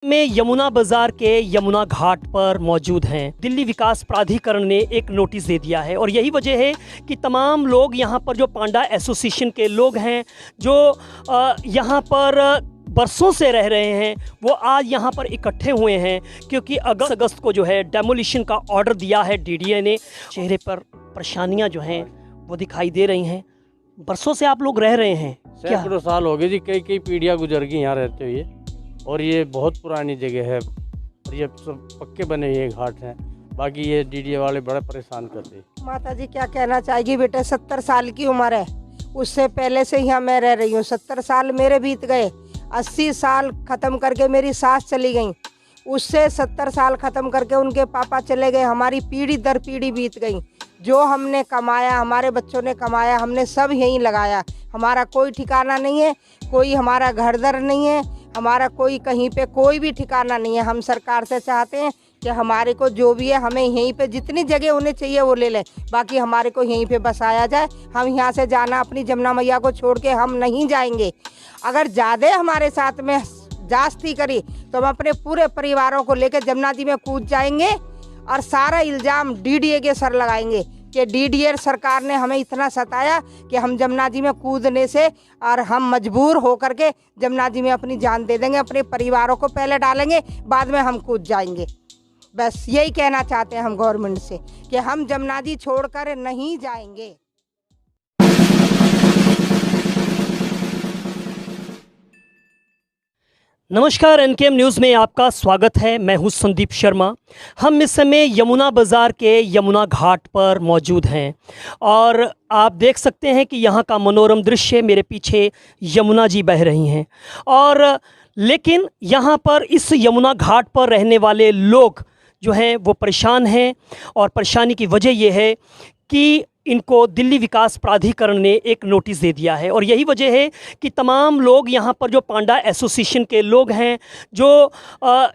में यमुना बाजार के यमुना घाट पर मौजूद हैं। दिल्ली विकास प्राधिकरण ने एक नोटिस दे दिया है और यही वजह है कि तमाम लोग यहाँ पर जो पांडा एसोसिएशन के लोग हैं जो यहाँ पर बरसों से रह रहे हैं वो आज यहाँ पर इकट्ठे हुए हैं क्योंकि अगस्त को जो है डेमोलिशन का ऑर्डर दिया है डीडीए ने। चेहरे पर परेशानियाँ जो हैं वो दिखाई दे रही हैं। बरसों से आप लोग रह रहे हैं, सैकड़ों साल हो गए जी, कई पीढ़ियाँ गुजर गई यहाँ रहते हुए और ये बहुत पुरानी जगह है और ये सब पक्के बने हुए घाट हैं। बाकी ये डीडीए वाले बड़ा परेशान करते हैं। माता जी क्या कहना चाहेगी बेटे, 70 साल की उम्र है, उससे पहले से यहाँ मैं रह रही हूँ। 70 साल मेरे बीत गए, 80 साल ख़त्म करके मेरी सास चली गई, उससे 70 साल ख़त्म करके उनके पापा चले गए। हमारी पीढ़ी दर पीढ़ी बीत गई। जो हमने कमाया, हमारे बच्चों ने कमाया, हमने सब यहीं लगाया। हमारा कोई ठिकाना नहीं है, कोई हमारा घर दर नहीं है, हमारा कोई कहीं पे कोई भी ठिकाना नहीं है। हम सरकार से चाहते हैं कि हमारे को जो भी है हमें यहीं पे जितनी जगह होनी चाहिए वो ले लें, बाकी हमारे को यहीं पे बसाया जाए। हम यहाँ से जाना अपनी जमुना मैया को छोड़ के हम नहीं जाएंगे। अगर ज़्यादा हमारे साथ में जास्ती करी तो हम अपने पूरे परिवारों को लेकर जमुना जी में कूद जाएंगे और सारा इल्ज़ाम डीडीए के सर लगाएंगे कि डीडीए सरकार ने हमें इतना सताया कि हम जमुना जी में कूदने से और हम मजबूर होकर के जमुना जी में अपनी जान दे देंगे, अपने परिवारों को पहले डालेंगे, बाद में हम कूद जाएंगे। बस यही कहना चाहते हैं हम गवर्नमेंट से कि हम जमुना जी छोड़कर नहीं जाएंगे। नमस्कार, एनकेएम न्यूज़ में आपका स्वागत है। मैं हूं संदीप शर्मा। हम इस समय यमुना बाज़ार के यमुना घाट पर मौजूद हैं और आप देख सकते हैं कि यहाँ का मनोरम दृश्य, मेरे पीछे यमुना जी बह रही हैं। और लेकिन यहाँ पर इस यमुना घाट पर रहने वाले लोग जो हैं वो परेशान हैं और परेशानी की वजह यह है कि इनको दिल्ली विकास प्राधिकरण ने एक नोटिस दे दिया है और यही वजह है कि तमाम लोग यहाँ पर जो पांडा एसोसिएशन के लोग हैं जो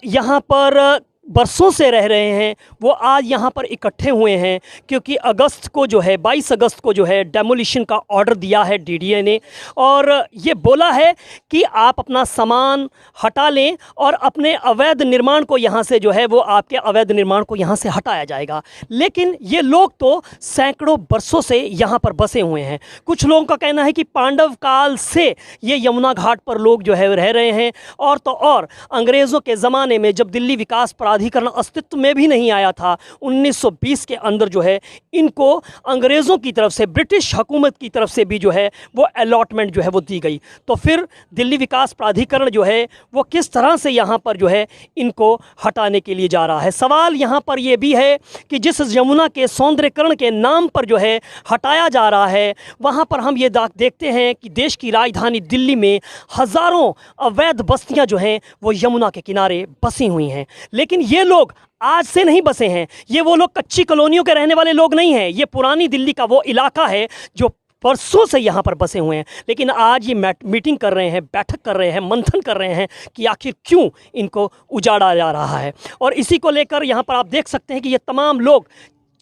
यहाँ पर बरसों से रह रहे हैं वो आज यहाँ पर इकट्ठे हुए हैं क्योंकि अगस्त को जो है 22 अगस्त को जो है डेमोलिशन का ऑर्डर दिया है डीडीए ने और ये बोला है कि आप अपना सामान हटा लें और अपने अवैध निर्माण को यहाँ से जो है वो आपके अवैध निर्माण को यहाँ से हटाया जाएगा। लेकिन ये लोग तो सैकड़ों बरसों से यहाँ पर बसे हुए हैं। कुछ लोगों का कहना है कि पांडव काल से ये यमुना घाट पर लोग जो है रह रहे हैं और तो और अंग्रेज़ों के ज़माने में जब दिल्ली विकास प्राधिकरण अस्तित्व में भी नहीं आया था, 1920 के अंदर जो है इनको अंग्रेज़ों की तरफ से, ब्रिटिश हुकूमत की तरफ से भी जो है वो अलॉटमेंट जो है वो दी गई। तो फिर दिल्ली विकास प्राधिकरण जो है वो किस तरह से यहाँ पर जो है इनको हटाने के लिए जा रहा है। सवाल यहाँ पर ये भी है कि जिस यमुना के सौंदर्यकरण के नाम पर जो है हटाया जा रहा है, वहाँ पर हम ये देखते हैं कि देश की राजधानी दिल्ली में हज़ारों अवैध बस्तियाँ जो हैं वो यमुना के किनारे बसी हुई हैं। लेकिन ये लोग आज से नहीं बसे हैं, ये वो लोग कच्ची कॉलोनियों के रहने वाले लोग नहीं हैं। ये पुरानी दिल्ली का वो इलाका है जो परसों से यहाँ पर बसे हुए हैं। लेकिन आज ये मीटिंग कर रहे हैं, बैठक कर रहे हैं, मंथन कर रहे हैं कि आखिर क्यों इनको उजाड़ा जा रहा है। और इसी को लेकर यहाँ पर आप देख सकते हैं कि ये तमाम लोग,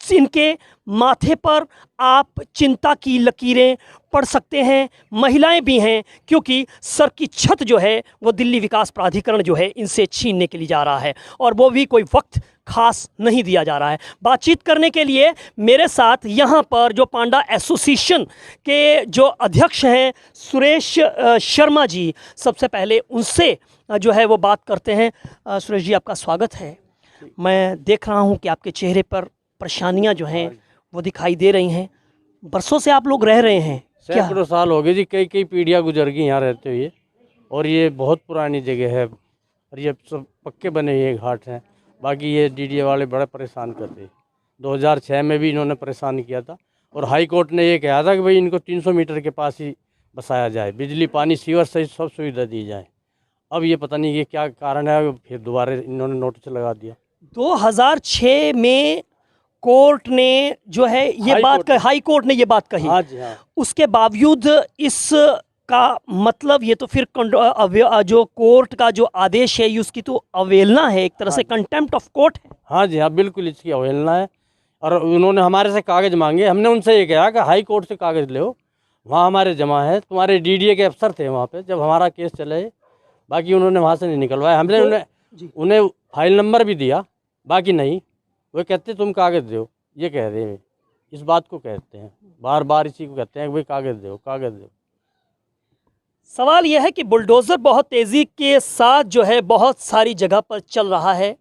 इनके माथे पर आप चिंता की लकीरें पढ़ सकते हैं। महिलाएं भी हैं क्योंकि सर की छत जो है वो दिल्ली विकास प्राधिकरण जो है इनसे छीनने के लिए जा रहा है और वो भी कोई वक्त खास नहीं दिया जा रहा है। बातचीत करने के लिए मेरे साथ यहाँ पर जो पांडा एसोसिएशन के जो अध्यक्ष हैं सुरेश शर्मा जी, सबसे पहले उनसे जो है वो बात करते हैं। सुरेश जी, आपका स्वागत है। मैं देख रहा हूँ कि आपके चेहरे पर परेशानियां जो हैं वो दिखाई दे रही हैं। बरसों से आप लोग रह रहे हैं, सैकड़ों साल हो गए जी, कई पीढ़ियाँ गुजर गई यहाँ रहते हुए और ये बहुत पुरानी जगह है और ये सब पक्के बने हुए घाट हैं। बाकी ये डीडीए वाले बड़ा परेशान करते हैं। 2006 में भी इन्होंने परेशान किया था और हाई कोर्ट ने ये कहा था कि भाई इनको 300 मीटर के पास ही बसाया जाए, बिजली पानी सीवर सहित सब सुविधा दी जाए। अब ये पता नहीं ये क्या कारण है, फिर दोबारा इन्होंने नोटिस लगा दिया। 2006 में कोर्ट ने जो है ये बात कही, हाई कोर्ट ने ये बात कही। हाँ जी, हाँ। उसके बावजूद इस का मतलब ये तो फिर जो कोर्ट का जो आदेश है उसकी तो अवहेलना है, एक तरह से कंटेम्प्ट ऑफ कोर्ट है। हाँ जी, हाँ, बिल्कुल इसकी अवहेलना है। और उन्होंने हमारे से कागज़ मांगे, हमने उनसे ये कहा कि हाई कोर्ट से कागज़ ले, वहाँ हमारे जमा है, तुम्हारे डीडीए के अफसर थे वहाँ पे जब हमारा केस चले, बाकी उन्होंने वहाँ से नहीं निकलवाया। हमने जी। उन्हें फाइल नंबर भी दिया, बाकी नहीं। वो कहते तुम कागज़ दो, ये कह रहे हैं, इस बात को कहते हैं, बार बार इसी को कहते हैं कि भाई कागज़ दो, कागज़ दो। सवाल यह है कि बुलडोज़र बहुत तेज़ी के साथ जो है बहुत सारी जगह पर चल रहा है,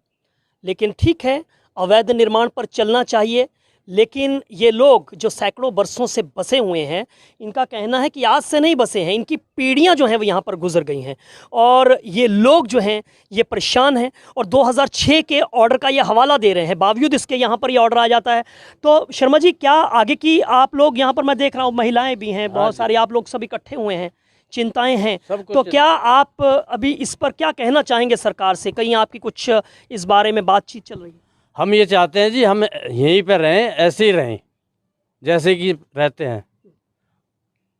लेकिन ठीक है, अवैध निर्माण पर चलना चाहिए। लेकिन ये लोग जो सैकड़ों वर्षों से बसे हुए हैं, इनका कहना है कि आज से नहीं बसे हैं, इनकी पीढ़ियां जो हैं वो यहाँ पर गुजर गई हैं और ये लोग जो हैं ये परेशान हैं और 2006 के ऑर्डर का ये हवाला दे रहे हैं, बावजूद इसके यहाँ पर ये ऑर्डर आ जाता है। तो शर्मा जी, क्या आगे की आप लोग यहाँ पर, मैं देख रहा हूँ महिलाएं भी हैं, बहुत सारे आप लोग सब इकट्ठे हुए हैं, चिंताएं हैं, तो क्या आप अभी इस पर क्या कहना चाहेंगे सरकार से? कहीं आपकी कुछ इस बारे में बातचीत चल रही है? हम ये चाहते हैं जी, हम यहीं पर रहें, ऐसे ही रहें जैसे कि रहते हैं,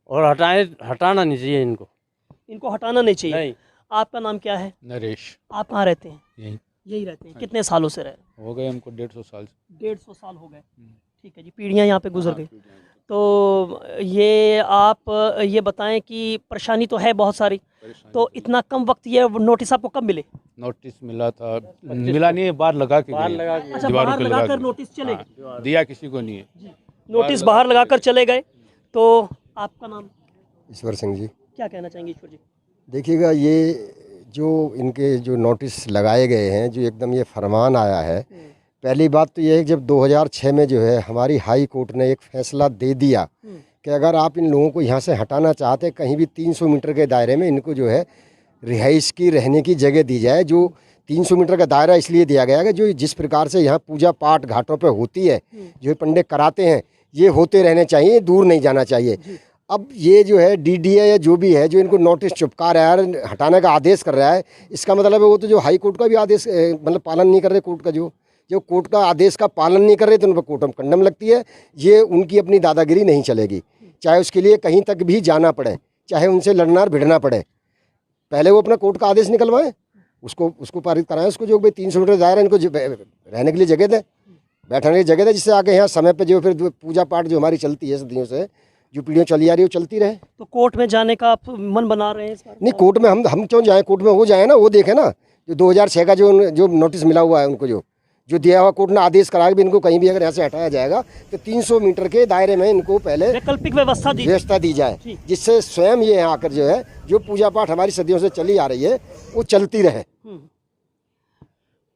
और हटाना नहीं चाहिए इनको। इनको हटाना नहीं चाहिए। नहीं। आपका नाम क्या है? नरेश। आप कहाँ रहते हैं? यही रहते हैं। कितने सालों से रहे? हो गए हमको 150 साल। 150 साल हो गए। ठीक है जी, पीढ़ियाँ यहाँ पे गुजर गई। तो ये आप ये बताएं कि परेशानी तो है बहुत सारी, तो इतना कम वक्त ये नोटिस आपको कब मिले? नोटिस मिला था, मिला नहीं है, बाहर लगा के बाहर गए। लगा के। अच्छा, दीवारों बाहर पे लगा लगाकर के। नोटिस चले हाँ, गए? दिया किसी को नहीं है। नोटिस बाहर लगाकर चले गए। तो आपका नाम? ईश्वर सिंह जी। क्या कहना चाहेंगे ईश्वर जी? देखिएगा, ये जो इनके जो नोटिस लगाए गए हैं, जो एकदम ये फरमान आया है, पहली बात तो ये है कि जब 2006 में जो है हमारी हाई कोर्ट ने एक फैसला दे दिया कि अगर आप इन लोगों को यहाँ से हटाना चाहते, कहीं भी 300 मीटर के दायरे में इनको जो है रिहाइश की, रहने की जगह दी जाए। जो 300 मीटर का दायरा इसलिए दिया गया है कि जो जिस प्रकार से यहाँ पूजा पाठ घाटों पे होती है, जो पंडित कराते हैं, ये होते रहने चाहिए, दूर नहीं जाना चाहिए। अब ये जो है डीडीए या जो भी है, जो इनको नोटिस चिपका रहा है, हटाने का आदेश कर रहा है, इसका मतलब है वो तो जो हाई कोर्ट का भी आदेश मतलब पालन नहीं कर रहे, कोर्ट का जो कोर्ट का आदेश का पालन नहीं कर रहे, तो उन पर कोर्ट में कंडम लगती है। ये उनकी अपनी दादागिरी नहीं चलेगी, चाहे उसके लिए कहीं तक भी जाना पड़े, चाहे उनसे लड़ना और भिड़ना पड़े। पहले वो अपना कोर्ट का आदेश निकलवाएं, उसको पारित कराएं, उसको जो भाई 300 मीटर दायरा, इनको रहने के लिए जगह दें, बैठने की जगह दें, जिससे आगे यहाँ समय पे जो फिर पूजा पाठ जो हमारी चलती है सदियों से, जो पीढ़ियाँ चली आ रही है, वो चलती रहे। तो कोर्ट में जाने का आप मन बना रहे हैं इस बार? नहीं, कोर्ट में हम क्यों जाएं? कोर्ट में वो जाए ना, वो देखे ना, जो 2006 का जो नोटिस मिला हुआ है उनको, जो दिया हुआ कोर्ट ने आदेश करा कि इनको कहीं भी अगर यहाँ से हटाया जाएगा तो 300 मीटर के दायरे में इनको पहले वैकल्पिक व्यवस्था दी जाए, जिससे स्वयं ये यहाँ आकर जो है जो पूजा पाठ हमारी सदियों से चली आ रही है वो चलती रहे।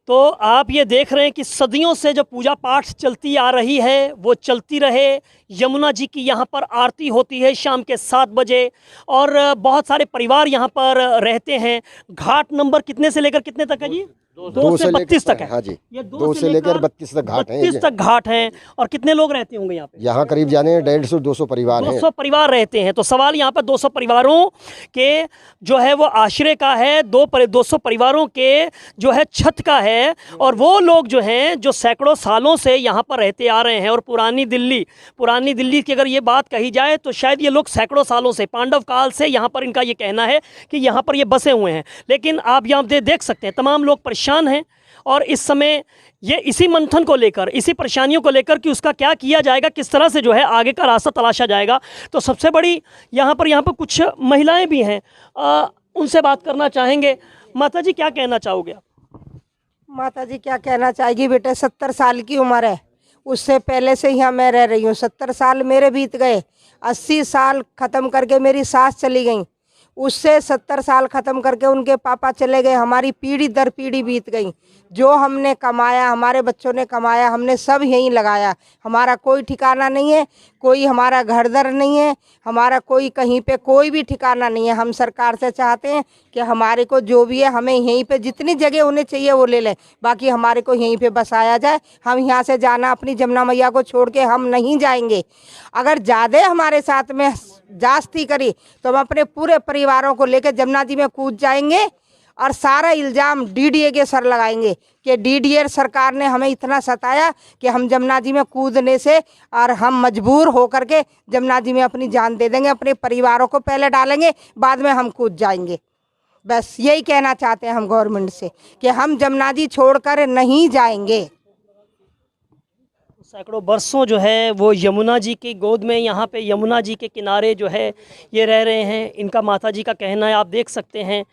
तो आप ये देख रहे हैं कि सदियों से जो पूजा पाठ चलती आ रही है वो चलती रहे। यमुना जी की यहाँ पर आरती होती है शाम के 7 बजे और बहुत सारे परिवार यहाँ पर रहते हैं। घाट नंबर कितने से लेकर कितने तक है जी? 2 से 32 तक है। हाँ जी, ये 2 से लेकर 32 तक घाट हैं। 32 तक घाट हैं। और कितने लोग रहते होंगे यहाँ पे? यहाँ करीब जाने 150-200 परिवार हैं। 200 परिवार रहते हैं। तो सवाल यहाँ पर 200 परिवारों के जो है वो आश्रय का है, 200 परिवारों के जो है छत का है। और वो लोग जो हैं जो सैकड़ों सालों से यहाँ पर रहते आ रहे हैं। और पुरानी दिल्ली की अगर ये बात कही जाए तो शायद ये लोग सैकड़ों सालों से, पांडव काल से यहाँ पर इनका ये कहना है कि यहाँ पर ये बसे हुए हैं। लेकिन आप यहाँ देख सकते हैं तमाम लोग परेशान हैं। और इस समय ये इसी मंथन को लेकर, इसी परेशानियों को लेकर कि उसका क्या किया जाएगा, किस तरह से जो है आगे का रास्ता तलाशा जाएगा। तो सबसे बड़ी यहाँ पर कुछ महिलाएं भी हैं, उनसे बात करना चाहेंगे। माता जी, क्या कहना चाहोगे आप? माता जी क्या कहना चाहेगी? बेटे 70 साल की उम्र है, उससे पहले से यहाँ मैं रह रही हूँ। 70 साल मेरे बीत गए, 80 साल ख़त्म करके मेरी सास चली गई, उससे 70 साल ख़त्म करके उनके पापा चले गए। हमारी पीढ़ी दर पीढ़ी बीत गई। जो हमने कमाया, हमारे बच्चों ने कमाया, हमने सब यहीं लगाया। हमारा कोई ठिकाना नहीं है, कोई हमारा घर दर नहीं है, हमारा कोई कहीं पे कोई भी ठिकाना नहीं है। हम सरकार से चाहते हैं कि हमारे को जो भी है हमें यहीं पे जितनी जगह होने चाहिए वो ले लें, बाकी हमारे को यहीं पे बसाया जाए। हम यहाँ से जाना, अपनी जमुना मैया को छोड़ के हम नहीं जाएंगे। अगर ज़्यादा हमारे साथ में जास्ती करी तो हम अपने पूरे परिवारों को लेकर जमुना जी में कूद जाएंगे और सारा इल्ज़ाम डीडीए के सर लगाएंगे कि डीडीए सरकार ने हमें इतना सताया कि हम जमुना जी में कूदने से और हम मजबूर होकर के जमुना जी में अपनी जान दे देंगे। अपने परिवारों को पहले डालेंगे, बाद में हम कूद जाएंगे। बस यही कहना चाहते हैं हम गवर्नमेंट से कि हम जमुना जी छोड़कर नहीं जाएंगे। सैकड़ों वर्षों जो है वो यमुना जी की गोद में, यहाँ पे यमुना जी के किनारे जो है ये रह रहे हैं। इनका माता जी का कहना है, आप देख सकते हैं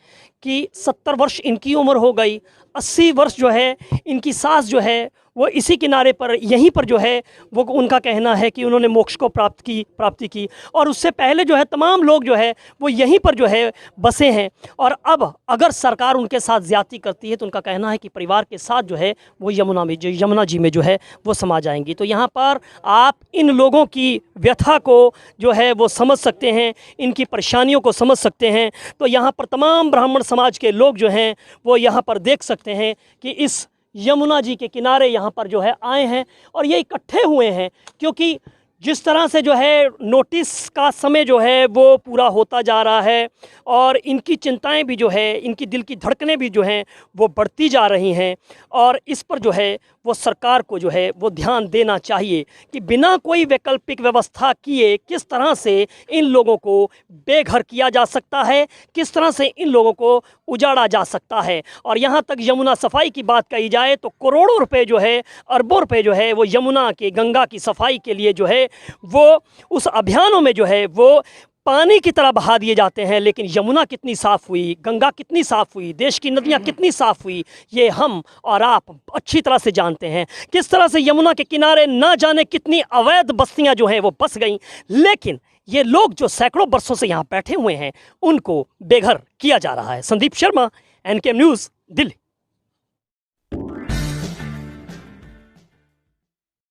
कि 70 वर्ष इनकी उम्र हो गई, 80 वर्ष जो है इनकी सास जो है वो इसी किनारे पर यहीं पर जो है वो उनका कहना है कि उन्होंने मोक्ष को प्राप्ति की और उससे पहले जो है तमाम लोग जो है वो यहीं पर जो है बसे हैं। और अब अगर सरकार उनके साथ ज़्यादती करती है तो उनका कहना है कि परिवार के साथ जो है वो यमुना जी में जो है वो समा जाएंगी। तो यहाँ पर आप इन लोगों की व्यथा को जो है वो समझ सकते हैं, इनकी परेशानियों को समझ सकते हैं। तो यहाँ पर तमाम ब्राह्मण समाज के लोग जो हैं वो यहाँ पर देख सकते हैं कि इस यमुना जी के किनारे यहाँ पर जो है आए हैं और ये इकट्ठे हुए हैं, क्योंकि जिस तरह से जो है नोटिस का समय जो है वो पूरा होता जा रहा है और इनकी चिंताएं भी जो है, इनकी दिल की धड़कनें भी जो हैं वो बढ़ती जा रही हैं और इस पर जो है वो सरकार को जो है वो ध्यान देना चाहिए कि बिना कोई वैकल्पिक व्यवस्था किए किस तरह से इन लोगों को बेघर किया जा सकता है, किस तरह से इन लोगों को उजाड़ा जा सकता है। और यहाँ तक यमुना सफाई की बात कही जाए तो करोड़ों रुपए जो है, अरबों रुपए जो है वो यमुना के, गंगा की सफाई के लिए जो है वो उस अभियानों में जो है वो पानी की तरह बहा दिए जाते हैं। लेकिन यमुना कितनी साफ़ हुई, गंगा कितनी साफ़ हुई, देश की नदियाँ कितनी साफ़ हुई, ये हम और आप अच्छी तरह से जानते हैं। किस तरह से यमुना के किनारे ना जाने कितनी अवैध बस्तियाँ जो हैं वो बस गईं, लेकिन ये लोग जो सैकड़ों वर्षों से यहाँ बैठे हुए हैं उनको बेघर किया जा रहा है। Sandeep Sharma, NKM news, Delhi.